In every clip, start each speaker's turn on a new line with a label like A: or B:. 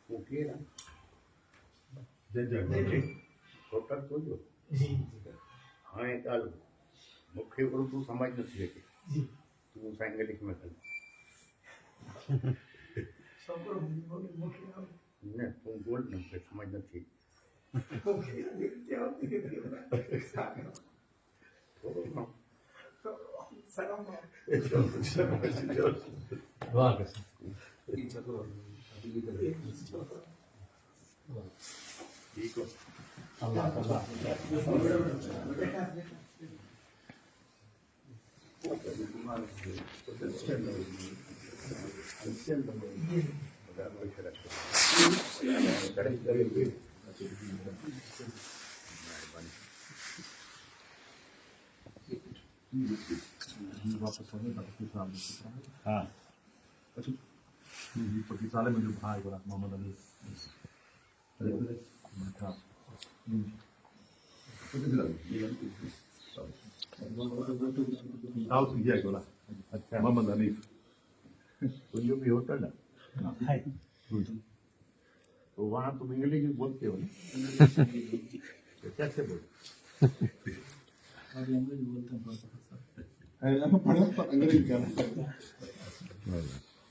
A: okay ना जय doctor बोलो हाँ एक आल मुख्य उर्दू समझ नहीं है तू इंग्लिश में कर नहीं तुम बोल ना समझ नहीं
B: दुआ कर
A: ठीक हो हाँ
C: साले में जो भाई बोला मोहम्मद अली साउथ इंडिया बोला
A: अच्छा
C: मोहम्मद अली
A: तो जो भी होटल है तो वहाँ तुम इंग्लिश में बोलते हो ना तो कैसे बोलते
C: अंग्रेजी क्या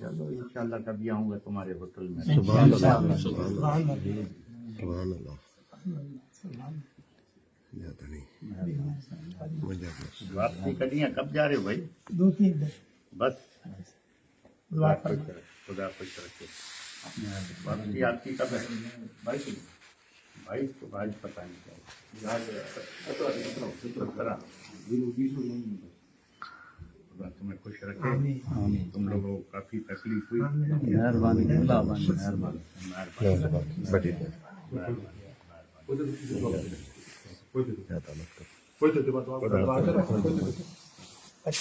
A: चलो इंशाल्लाह कभी आऊँगा तुम्हारे होटल में
D: ज्यादा नहीं मजा
A: वापसी कटियाँ कब जा रहे हो भाई
E: 2-3 दिन
A: बस
E: दुआ कर
A: खुदा खुश रखे वापसी आपकी कब है 22 तो आज पता नहीं क्या खुदा तुम्हें खुश रखे तुम लोगों को काफी तकलीफ हुई
B: मेहरबानी मेहरबानी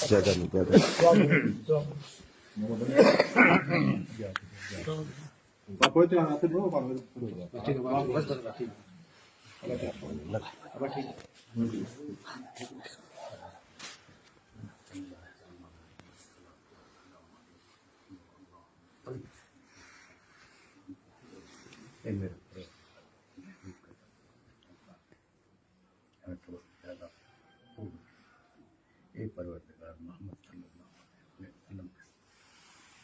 D: ज्यादा नहीं ज्यादा
A: एक परवरदिगार मोहम्मद सल्लल्लाहु अलैहि वसल्लम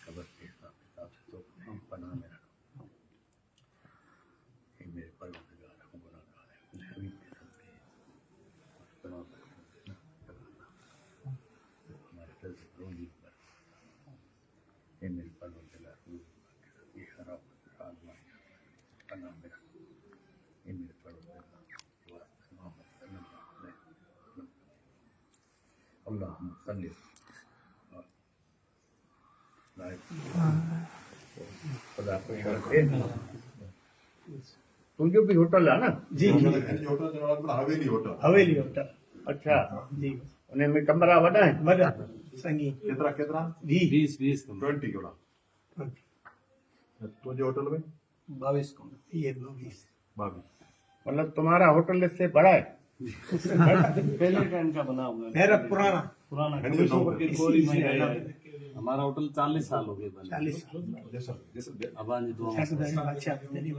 A: कब्र के हिसाब किताब से तो पनाह में रखो ये मेरे परवरदिगार हम गुनाहगार हैं हमीद के सकते हैं तमाम हमारे दिल से रोजी पर ये मेरे परवरदिगार ये खराब आजमा पनाह में रखो ये मेरे परवरदिगार मोहम्मद सल्लल्लाहु अलैहि वसल्लम अल्लाहुम्मा सल्ली खुदा खुश रखे तू जो भी होटल है ना
E: जी
C: हवेली होटल
E: हवेली होटल
A: अच्छा
E: जी
A: उन्हें में कमरा वॾा है
E: वॾा संगी
C: केतिरा केतिरा
E: 20
C: 20 केड़ा तुझे होटल में
B: 22
E: ये 22
A: मतलब तुम्हारा होटल इससे बड़ा है
B: पहले टाइम का बना हुआ है
E: मेरा पुराना
B: पुराना
C: है नहीं,
B: कमीशों
C: तो
B: पर की
E: इसी
B: कोरी
E: से
B: में है
E: अलग
B: हमारा होटल 40 साल हो गए बने
E: 40
B: अब आज दुआ
E: अच्छा मेरी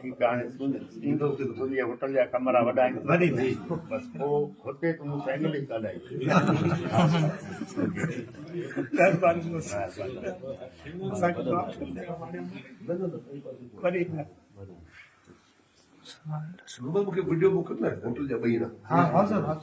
A: ठीक है सुन इंदो तुझे होटल या कमरा वॾा है
E: वॾी
A: बस वो होते तुम फैमिली का लाइ
E: वॾी
C: मूंखे वीडियो मोकिल न होटल जा ॿई
E: हाँ हाँ सर हाँ